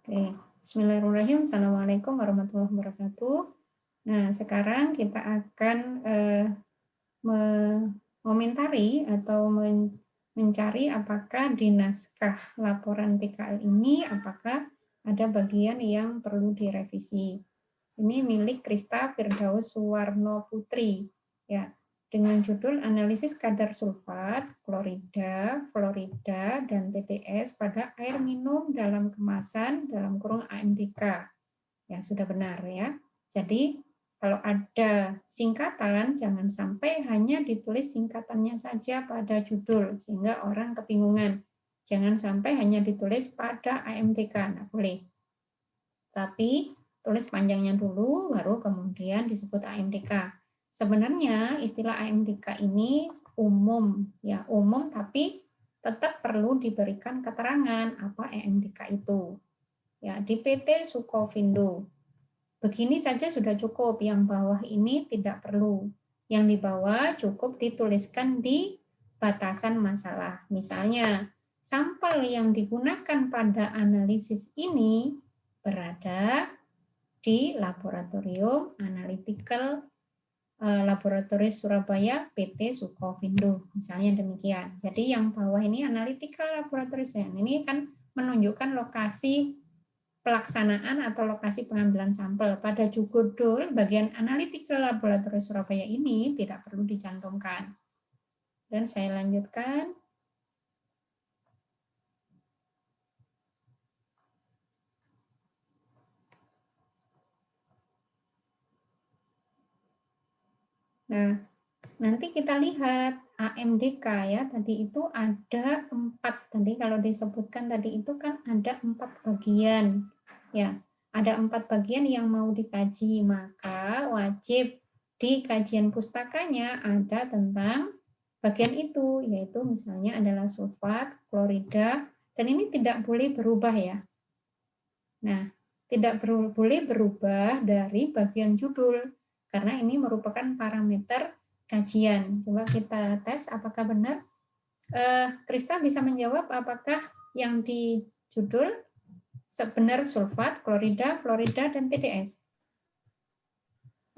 Oke, Bismillahirrahmanirrahim. Assalamualaikum warahmatullahi wabarakatuh. Nah, sekarang kita akan mengomentari atau mencari apakah di naskah laporan PKL ini apakah ada bagian yang perlu direvisi. Ini milik Krista Firdaus Suwarno Putri, ya, dengan judul analisis kadar sulfat, klorida, fluorida, dan TTS pada air minum dalam kemasan dalam kurung AMDK. Ya, sudah benar ya. Jadi, kalau ada singkatan, jangan sampai hanya ditulis singkatannya saja pada judul, sehingga orang kebingungan. Jangan sampai hanya ditulis pada AMDK, nah boleh. Tapi tulis panjangnya dulu, baru kemudian disebut AMDK. Sebenarnya istilah AMDK ini umum, ya umum, tapi tetap perlu diberikan keterangan apa AMDK itu. Ya, di PT Sukovindo. Begini saja sudah cukup, yang bawah ini tidak perlu. Yang di bawah cukup dituliskan di batasan masalah. Misalnya, sampel yang digunakan pada analisis ini berada di Laboratorium Analytical Laboratoris Surabaya PT Sukovindo, misalnya demikian. Jadi yang bawah ini Analytical Laboratories, ini kan menunjukkan lokasi pelaksanaan atau lokasi pengambilan sampel. Pada judul bagian Analytical Laboratories Surabaya ini tidak perlu dicantumkan. Dan saya lanjutkan. Nah, nanti kita lihat AMDK ya, tadi itu ada 4, tadi kalau disebutkan tadi itu kan ada 4 bagian. Ya, ada 4 bagian yang mau dikaji, maka wajib di kajian pustakanya ada tentang bagian itu, yaitu misalnya adalah sulfat, klorida, dan ini tidak boleh berubah ya. Nah, tidak boleh berubah dari bagian judul, karena ini merupakan parameter kajian. Coba kita tes apakah benar. Krista bisa menjawab apakah yang di judul benar sulfat, klorida, fluorida, dan TDS?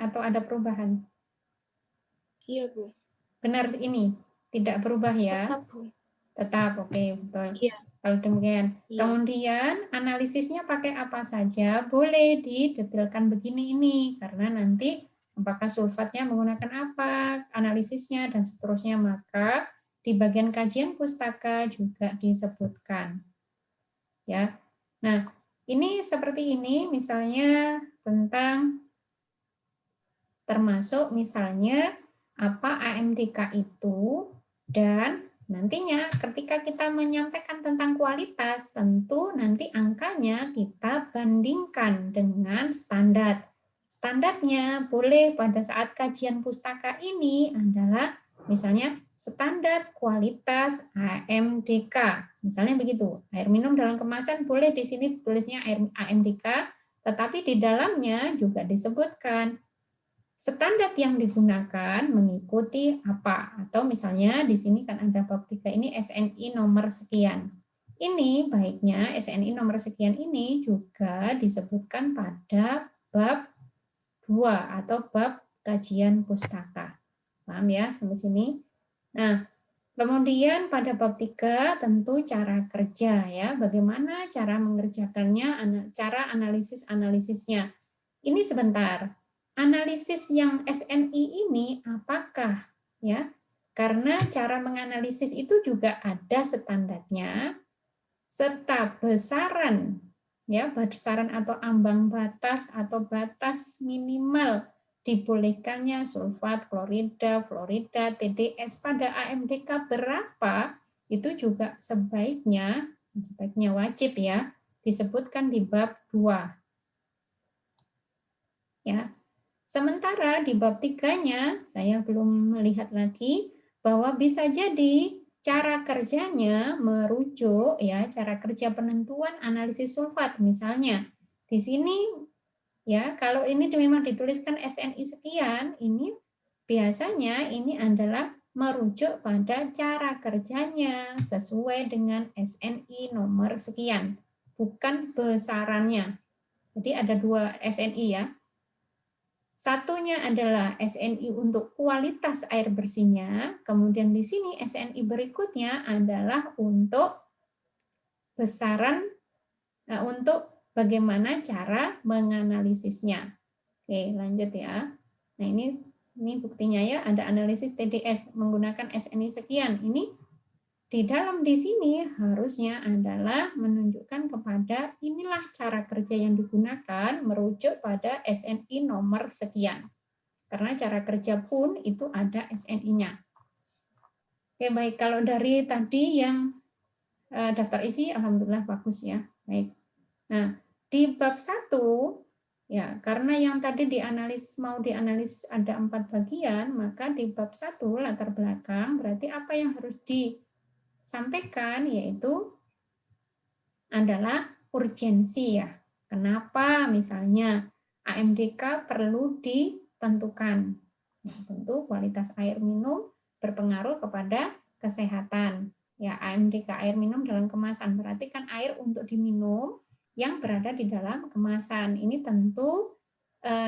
Atau ada perubahan? Iya, Bu. Benar ini, tidak berubah ya? Tetap, Bu. Tetap, oke, betul. Iya. Kalau demikian. Iya. Kemudian analisisnya pakai apa saja? Boleh didetailkan begini ini, karena nanti apakah sulfatnya menggunakan apa, analisisnya, dan seterusnya. Maka di bagian kajian pustaka juga disebutkan. Ya. Nah, ini seperti ini, misalnya tentang termasuk misalnya apa AMDK itu, dan nantinya ketika kita menyampaikan tentang kualitas, tentu nanti angkanya kita bandingkan dengan standar. Standarnya boleh pada saat kajian pustaka ini adalah misalnya standar kualitas AMDK. Misalnya begitu, air minum dalam kemasan boleh di sini tulisnya AMDK, tetapi di dalamnya juga disebutkan standar yang digunakan mengikuti apa, atau misalnya di sini kan ada bab 3 ini SNI nomor sekian. Ini baiknya SNI nomor sekian ini juga disebutkan pada bab 2 atau bab kajian pustaka. Paham ya sampai sini? Nah, kemudian pada bab 3 tentu cara kerja ya, bagaimana cara mengerjakannya, cara analisisnya. Ini sebentar. Analisis yang SNI ini apakah ya? Karena cara menganalisis itu juga ada standarnya serta besaran ya, besaran atau ambang batas atau batas minimal dibolehkannya sulfat, klorida, fluorida, TDS pada AMDK berapa, itu juga sebaiknya wajib ya disebutkan di bab 2. Ya. Sementara di bab 3-nya saya belum melihat lagi bahwa bisa jadi cara kerjanya merujuk ya, cara kerja penentuan analisis sulfat misalnya. Di sini ya, kalau ini memang dituliskan SNI sekian, ini biasanya ini adalah merujuk pada cara kerjanya sesuai dengan SNI nomor sekian. bukan besarannya. Jadi ada 2 SNI ya. Satunya adalah SNI untuk kualitas air bersihnya, kemudian di sini SNI berikutnya adalah untuk besaran, untuk bagaimana cara menganalisisnya. Oke, lanjut ya. Nah, ini buktinya ya, ada analisis TDS menggunakan SNI sekian. Ini di sini harusnya adalah menunjukkan kepada inilah cara kerja yang digunakan merujuk pada SNI nomor sekian. Karena cara kerja pun itu ada SNI-nya. Oke, baik. Kalau dari tadi yang daftar isi, alhamdulillah bagus ya. Baik. Nah, di bab 1, ya, karena yang tadi mau dianalis ada 4 bagian, maka di bab 1 latar belakang berarti apa yang harus disampaikan yaitu adalah urgensi ya. Kenapa misalnya AMDK perlu ditentukan? Nah, tentu kualitas air minum berpengaruh kepada kesehatan. Ya, AMDK air minum dalam kemasan berarti kan air untuk diminum yang berada di dalam kemasan. Ini tentu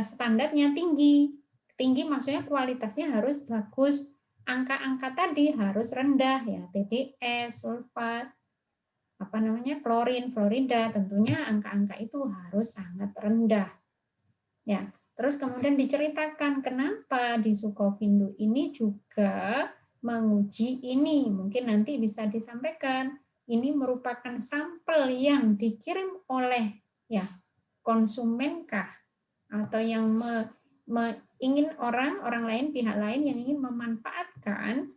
standarnya tinggi. Tinggi maksudnya kualitasnya harus bagus. Angka-angka tadi harus rendah ya, TDS, sulfat, klorin, fluorida, tentunya angka-angka itu harus sangat rendah. Ya, terus kemudian diceritakan kenapa di Sukovindo ini juga menguji ini. Mungkin nanti bisa disampaikan. Ini merupakan sampel yang dikirim oleh ya konsumenkah atau yang ingin orang lain, pihak lain yang ingin memanfaatkan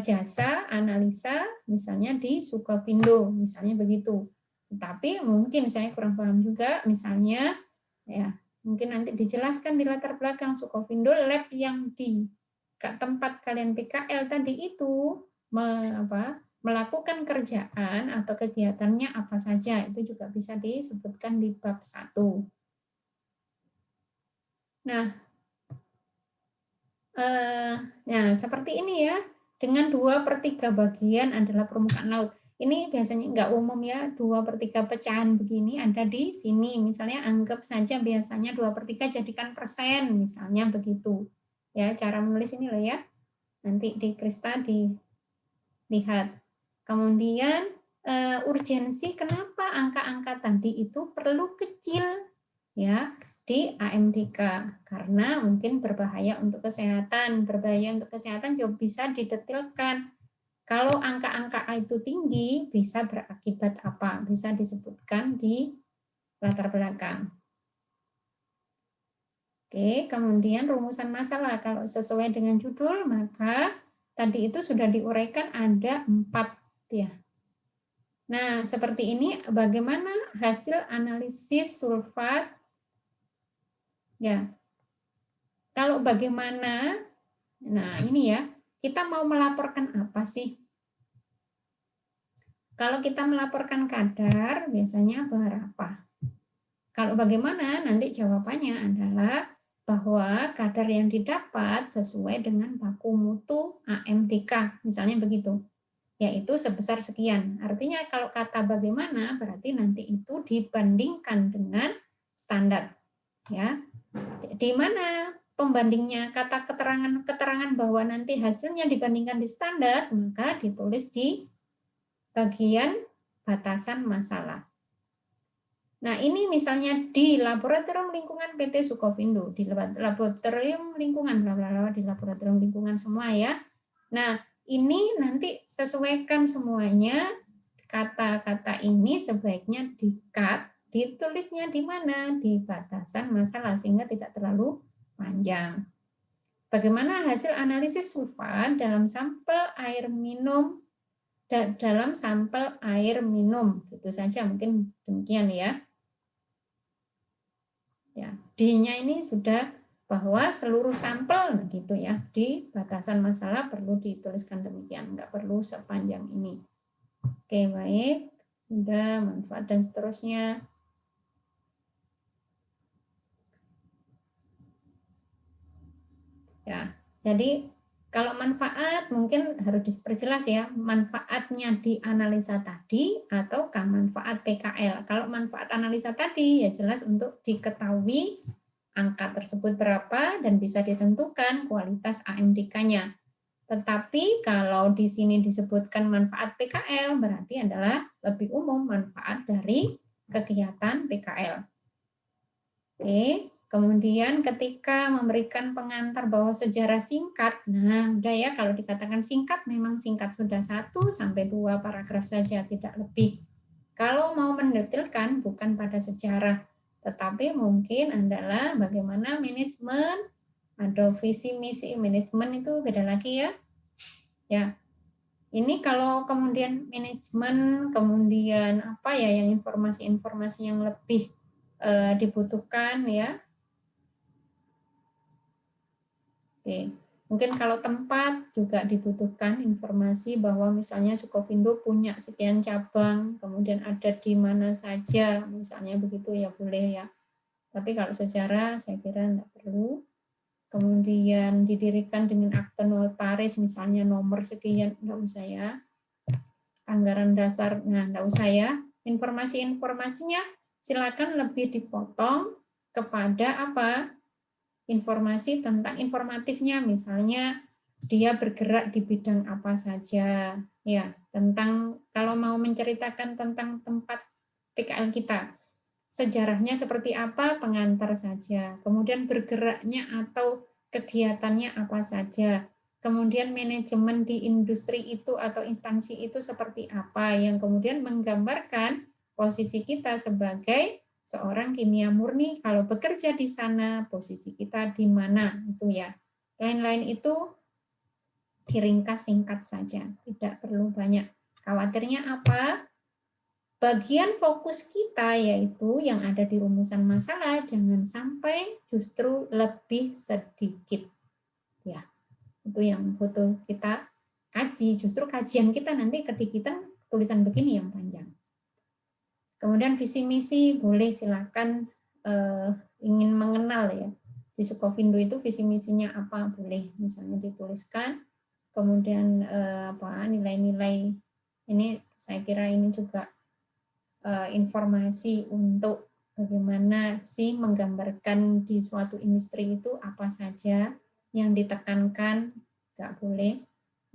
jasa analisa misalnya di Sukovindo, misalnya begitu. Tapi mungkin saya kurang paham juga, misalnya ya mungkin nanti dijelaskan di latar belakang Sukovindo lab yang di tempat kalian PKL tadi itu melakukan kerjaan atau kegiatannya apa saja, itu juga bisa disebutkan di bab 1. Nah, seperti ini ya, dengan 2/3 bagian adalah permukaan laut. Ini biasanya nggak umum ya, 2/3 pecahan begini ada di sini. Misalnya anggap saja biasanya 2/3 jadikan persen, misalnya begitu. Ya, cara menulis ini loh ya. Nanti di Krista dilihat. Kemudian urgensi kenapa angka-angka tadi itu perlu kecil ya di AMDK karena mungkin berbahaya untuk kesehatan. Berbahaya untuk kesehatan juga bisa didetilkan. Kalau angka-angka itu tinggi bisa berakibat apa? Bisa disebutkan di latar belakang. Oke, kemudian rumusan masalah. Kalau sesuai dengan judul, maka tadi itu sudah diuraikan ada 4 ya. Nah, seperti ini bagaimana hasil analisis sulfat? Ya. Kalau bagaimana? Nah, ini ya. Kita mau melaporkan apa sih? Kalau kita melaporkan kadar, biasanya berapa? Kalau bagaimana? Nanti jawabannya adalah bahwa kadar yang didapat sesuai dengan baku mutu AMDK, misalnya begitu, yaitu sebesar sekian. Artinya kalau kata bagaimana berarti nanti itu dibandingkan dengan standar. Ya, di mana pembandingnya? Kata keterangan bahwa nanti hasilnya dibandingkan di standar, maka ditulis di bagian batasan masalah. Nah, ini misalnya di laboratorium lingkungan PT Sukovindo, di laboratorium lingkungan, di laboratorium lingkungan semua ya. Nah, ini nanti sesuaikan semuanya, kata-kata ini sebaiknya di-cut, ditulisnya di mana? Di batasan masalah, sehingga tidak terlalu panjang. Bagaimana hasil analisis sulfat dalam sampel air minum, gitu saja mungkin demikian ya. Ya, D-nya ini sudah bahwa seluruh sampel gitu ya di batasan masalah perlu dituliskan demikian, nggak perlu sepanjang ini. Oke, baik, sudah manfaat dan seterusnya. Ya, jadi Kalau manfaat mungkin harus diperjelas ya, manfaatnya di analisa tadi ataukah manfaat PKL. Kalau manfaat analisa tadi ya jelas untuk diketahui angka tersebut berapa dan bisa ditentukan kualitas AMDK-nya. Tetapi kalau di sini disebutkan manfaat PKL berarti adalah lebih umum manfaat dari kegiatan PKL. Oke. Kemudian ketika memberikan pengantar bahwa sejarah singkat, nah udah ya kalau dikatakan singkat memang singkat sudah 1 sampai 2 paragraf saja, tidak lebih. Kalau mau mendetailkan bukan pada sejarah, tetapi mungkin adalah bagaimana manajemen, ada visi misi manajemen itu beda lagi ya. Ya. Ini kalau kemudian manajemen, kemudian apa ya yang informasi-informasi yang lebih dibutuhkan ya. Oke, mungkin kalau tempat juga dibutuhkan informasi bahwa misalnya Sukovindo punya sekian cabang, kemudian ada di mana saja, misalnya begitu ya boleh ya. Tapi kalau sejarah saya kira tidak perlu. Kemudian didirikan dengan akte notaris, misalnya nomor sekian, tidak usah ya. Anggaran dasar, nah tidak usah ya. Informasi-informasinya silakan lebih dipotong kepada apa? Informasi tentang informatifnya, misalnya dia bergerak di bidang apa saja, ya tentang kalau mau menceritakan tentang tempat PKL kita, sejarahnya seperti apa, pengantar saja, kemudian bergeraknya atau kegiatannya apa saja, kemudian manajemen di industri itu atau instansi itu seperti apa, yang kemudian menggambarkan posisi kita sebagai seorang kimia murni, kalau bekerja di sana, posisi kita di mana, itu ya. Lain-lain itu diringkas singkat saja, tidak perlu banyak. Khawatirnya apa? Bagian fokus kita yaitu yang ada di rumusan masalah, jangan sampai justru lebih sedikit. Ya, itu yang butuh kita kaji. Justru kajian kita nanti kedikitan tulisan begini yang panjang. Kemudian visi misi boleh silakan ingin mengenal ya. Di Sukovindo itu visi misinya apa boleh misalnya dituliskan. Kemudian apa nilai-nilai ini saya kira ini juga informasi untuk bagaimana sih menggambarkan di suatu industri itu apa saja yang ditekankan, nggak boleh.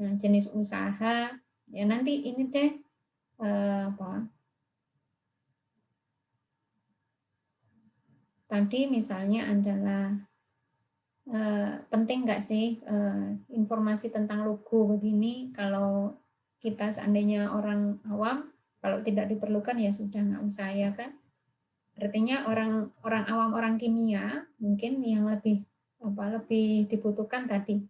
Nah, jenis usaha ya nanti ini deh apa tadi misalnya adalah penting nggak sih informasi tentang logo begini kalau kita seandainya orang awam, kalau tidak diperlukan ya sudah nggak usah ya kan. Artinya orang awam, orang kimia mungkin yang lebih dibutuhkan tadi.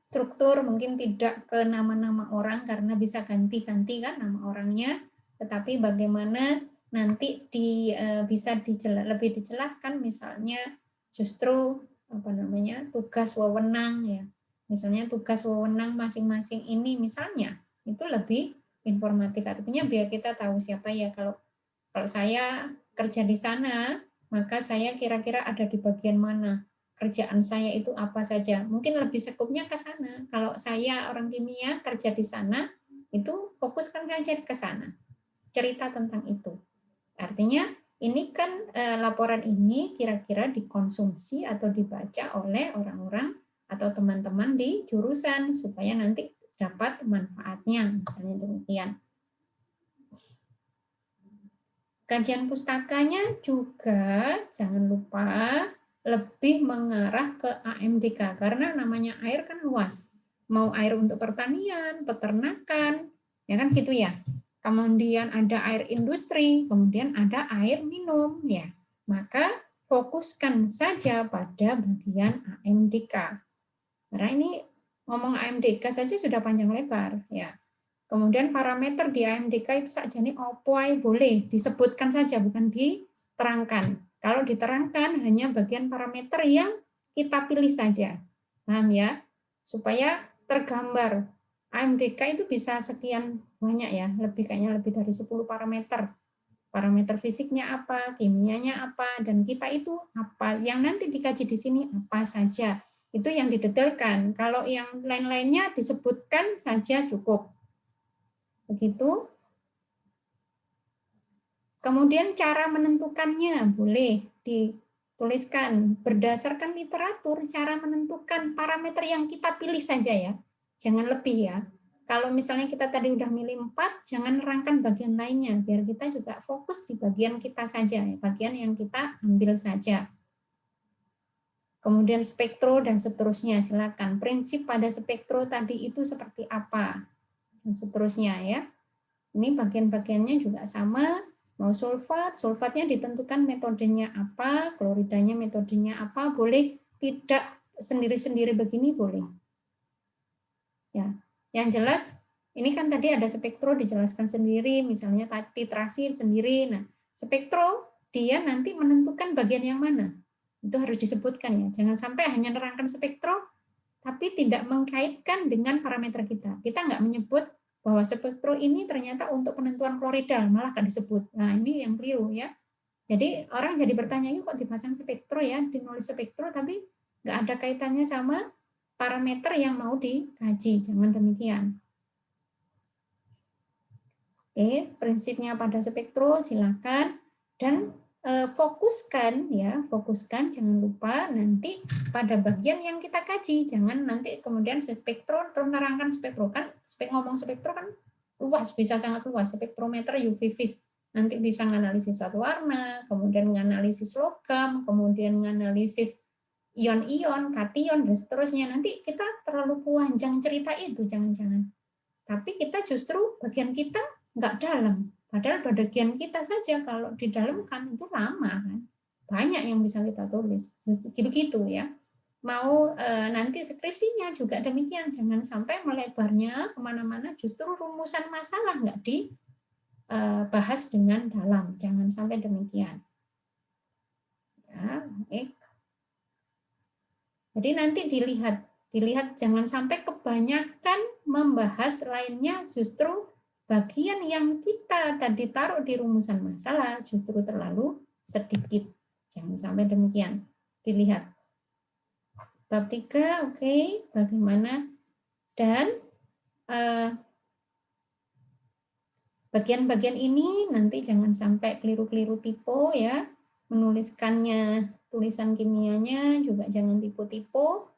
Struktur mungkin tidak ke nama-nama orang karena bisa ganti-ganti kan nama orangnya, tetapi bagaimana nanti bisa lebih dijelaskan misalnya justru apa namanya tugas wewenang ya, misalnya tugas wewenang masing-masing ini misalnya itu lebih informatif, artinya biar kita tahu siapa ya kalau saya kerja di sana maka saya kira-kira ada di bagian mana, kerjaan saya itu apa saja. Mungkin lebih sekupnya ke sana. Kalau saya orang kimia kerja di sana, itu fokuskan saja ke sana. Cerita tentang itu. Artinya ini kan laporan ini kira-kira dikonsumsi atau dibaca oleh orang-orang atau teman-teman di jurusan supaya nanti dapat manfaatnya, misalnya demikian. Kajian pustakanya juga jangan lupa lebih mengarah ke AMDK karena namanya air kan luas. Mau air untuk pertanian, peternakan, ya kan gitu ya. Kemudian ada air industri, kemudian ada air minum ya. Maka fokuskan saja pada bagian AMDK. Karena ini ngomong AMDK saja sudah panjang lebar ya. Kemudian parameter di AMDK itu sakjane opo ae boleh disebutkan saja, bukan diterangkan. Kalau diterangkan hanya bagian parameter yang kita pilih saja. Paham ya? Supaya tergambar. AMDK itu bisa sekian banyak ya, kayaknya lebih dari 10 parameter. parameter fisiknya apa, kimianya apa, dan kita itu apa, yang nanti dikaji di sini apa saja. Itu yang didetailkan. Kalau yang lain-lainnya disebutkan saja cukup. Begitu. Kemudian cara menentukannya boleh dituliskan berdasarkan literatur, cara menentukan parameter yang kita pilih saja ya. Jangan lebih ya. Kalau misalnya kita tadi udah milih 4, jangan nerangkan bagian lainnya, biar kita juga fokus di bagian kita saja, ya, bagian yang kita ambil saja. Kemudian spektro dan seterusnya, silakan. Prinsip pada spektro tadi itu seperti apa, dan seterusnya ya. Ini bagian-bagiannya juga sama. Mau sulfat, sulfatnya ditentukan metodenya apa, kloridanya metodenya apa, boleh tidak sendiri-sendiri begini boleh. Ya, yang jelas ini kan tadi ada spektro dijelaskan sendiri, misalnya titrasi sendiri. Nah, spektro dia nanti menentukan bagian yang mana. Itu harus disebutkan ya. Jangan sampai hanya nerangkan spektro tapi tidak mengkaitkan dengan parameter kita. Kita nggak menyebut bahwa spektro ini ternyata untuk penentuan kloridal, malah nggak disebut. Nah, ini yang keliru ya. Jadi orang jadi bertanya, yuk kok dipasang spektro ya, dinulis spektro, tapi nggak ada kaitannya sama parameter yang mau dikaji. Jangan demikian. Oke, prinsipnya pada spektro silakan, dan fokuskan ya, fokuskan jangan lupa nanti pada bagian yang kita kaji, jangan nanti kemudian spektro terus nerangkan spektro, kan ngomong spektro kan luas, bisa sangat luas, spektrometer UV vis nanti bisa menganalisis zat warna, kemudian menganalisis logam, kemudian menganalisis ion-ion, kation dan seterusnya. Nanti kita terlalu panjang cerita itu, jangan-jangan. Tapi kita justru bagian kita nggak dalam. Padahal bagian kita saja kalau di dalam kan itu lama kan. Banyak yang bisa kita tulis. Begitu ya. Mau nanti skripsinya juga demikian. Jangan sampai melebarnya kemana-mana, justru rumusan masalah nggak dibahas dengan dalam. Jangan sampai demikian. Ya, jadi nanti dilihat jangan sampai kebanyakan membahas lainnya, justru bagian yang kita tadi taruh di rumusan masalah justru terlalu sedikit. Jangan sampai demikian. Dilihat. Bab 3, oke, bagaimana? Dan bagian-bagian ini nanti jangan sampai keliru-keliru tipe ya. Menuliskannya, tulisan kimianya juga jangan tipe-tipe.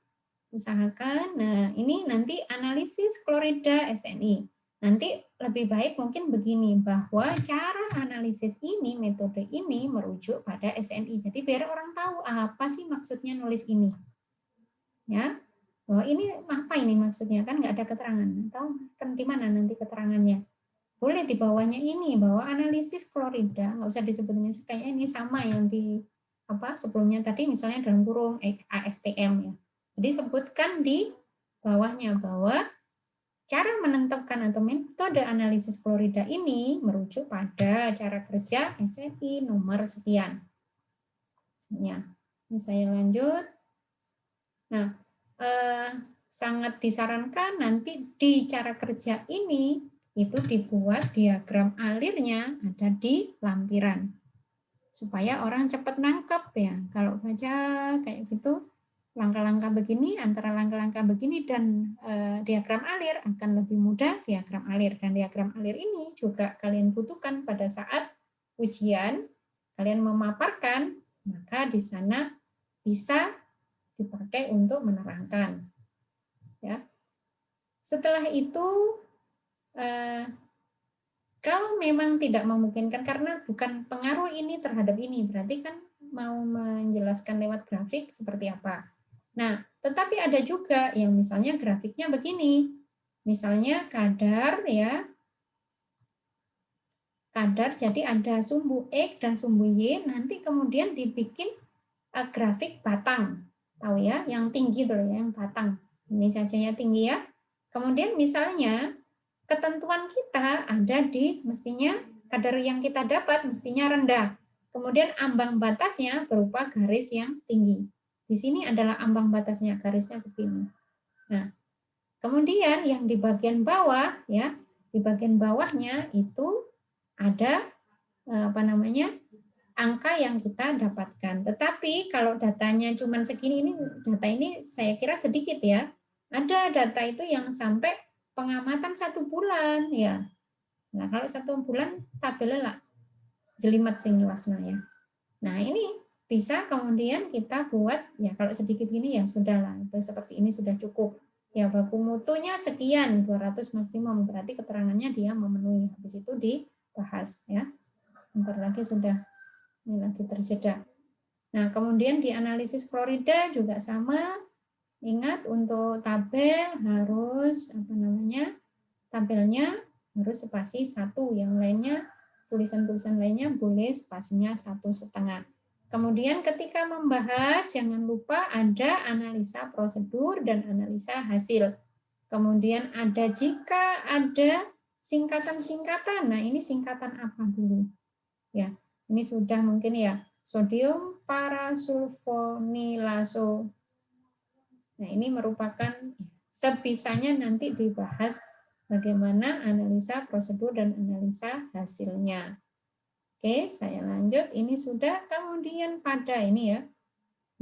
Usahakan. Nah, ini nanti analisis klorida SNI. Nanti lebih baik mungkin begini, bahwa cara analisis ini, metode ini merujuk pada SNI. Jadi biar orang tahu apa sih maksudnya nulis ini. Ya, bahwa ini apa ini maksudnya, kan nggak ada keterangan. Tahu kan di mana nanti keterangannya? Boleh di bawahnya ini, bahwa analisis klorida, nggak usah disebutnya kayaknya ini sama yang di apa sebelumnya tadi, misalnya dalam kurung ASTM ya. Jadi sebutkan di bawahnya bahwa cara menentukan atau metode analisis klorida ini merujuk pada cara kerja SNI nomor sekian. Ya, ini saya lanjut. Nah, sangat disarankan nanti di cara kerja ini itu dibuat diagram alirnya ada di lampiran supaya orang cepat nangkep ya. Kalau baca kayak gitu, langkah-langkah begini, antara langkah-langkah begini dan diagram alir akan lebih mudah diagram alir. Dan diagram alir ini juga kalian butuhkan pada saat ujian, kalian memaparkan, maka di sana bisa dipakai untuk menerangkan. Ya. Setelah itu, kalau memang tidak memungkinkan, karena bukan pengaruh ini terhadap ini, berarti kan mau menjelaskan lewat grafik seperti apa. Nah, tetapi ada juga yang misalnya grafiknya begini. Misalnya kadar ya. Kadar, jadi ada sumbu X dan sumbu Y, nanti kemudian dibikin grafik batang. Tahu ya, yang tinggi dulu ya, yang batang. Ini saja ya tinggi ya. Kemudian misalnya ketentuan kita ada di mestinya kadar yang kita dapat mestinya rendah. Kemudian ambang batasnya berupa garis yang tinggi. Di sini adalah ambang batasnya, garisnya seperti ini. Nah, kemudian yang di bagian bawah ya, di bagian bawahnya itu ada apa namanya, angka yang kita dapatkan. Tetapi kalau datanya cuma segini, ini data ini saya kira sedikit ya. Ada data itu yang sampai pengamatan 1 bulan ya. Nah kalau 1 bulan tabelnya lah jelimet sing wasna ya. Nah ini bisa kemudian kita buat ya kalau sedikit gini ya sudahlah, itu seperti ini sudah cukup. Ya baku mutunya sekian 200 maksimum, berarti keterangannya dia memenuhi. Habis itu dibahas ya. Bentar lagi sudah ini lagi terjeda. Nah, kemudian di analisis klorida juga sama. Ingat untuk tabel harus apa namanya? Tabelnya harus spasi 1, yang lainnya tulisan-tulisan lainnya boleh spasinya 1,5. Kemudian ketika membahas jangan lupa ada analisa prosedur dan analisa hasil. Kemudian ada jika ada singkatan-singkatan. Nah, ini singkatan apa dulu? Ya, ini sudah mungkin ya. Sodium parasulfonilaso. Nah, ini merupakan sebisanya nanti dibahas bagaimana analisa prosedur dan analisa hasilnya. Oke, saya lanjut. Ini sudah, kemudian pada ini ya.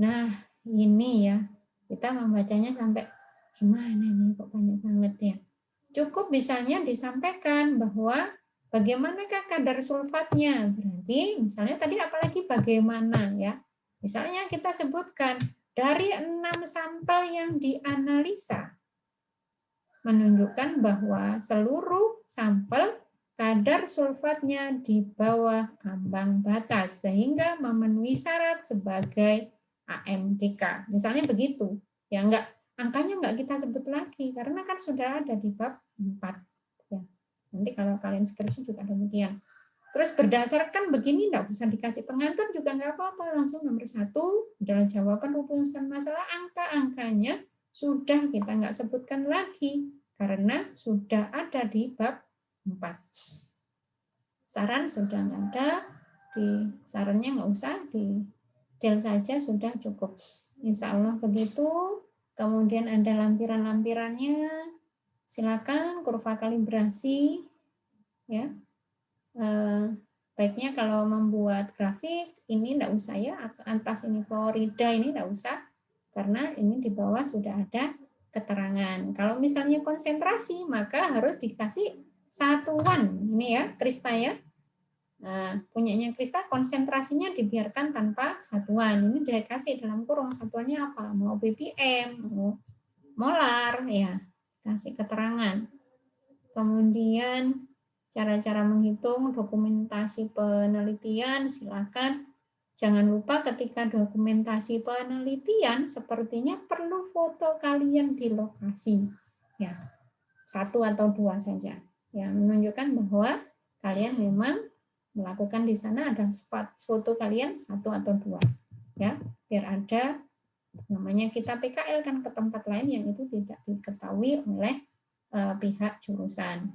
Nah, ini ya. Kita membacanya sampai gimana nih, kok banyak banget ya. Cukup misalnya disampaikan bahwa bagaimanakah kadar sulfatnya. Berarti misalnya tadi apalagi bagaimana ya. Misalnya kita sebutkan dari 6 sampel yang dianalisa menunjukkan bahwa seluruh sampel kadar sulfatnya di bawah ambang batas sehingga memenuhi syarat sebagai AMDK. Misalnya begitu. Ya enggak, angkanya enggak kita sebut lagi karena kan sudah ada di bab 4. Ya. Nanti kalau kalian skripsi juga demikian. Terus berdasarkan begini enggak usah dikasih pengantar juga enggak apa-apa, langsung nomor 1 adalah jawaban rumusan masalah, angka-angkanya sudah kita enggak sebutkan lagi karena sudah ada di bab 4. Saran sudah nggak ada, di sarannya nggak usah, di del saja sudah cukup. Insya Allah begitu. Kemudian ada lampiran-lampirannya. Silakan kurva kalibrasi. Ya, baiknya kalau membuat grafik ini nggak usah ya, atas ini klorida ini nggak usah, karena ini di bawah sudah ada keterangan. Kalau misalnya konsentrasi, maka harus dikasih satuan. Ini ya, Krista ya. Nah, punyanya Krista konsentrasinya dibiarkan tanpa satuan. Ini dikasih dalam kurung, satuannya apa? Mau ppm, mau molar, ya. Kasih keterangan. Kemudian cara-cara menghitung, dokumentasi penelitian, silakan. Jangan lupa ketika dokumentasi penelitian sepertinya perlu foto kalian di lokasi. Ya, 1 atau 2 saja. Yang menunjukkan bahwa kalian memang melakukan di sana, ada foto kalian 1 atau 2. Ya, biar ada namanya kita PKL kan ke tempat lain yang itu tidak diketahui oleh pihak jurusan.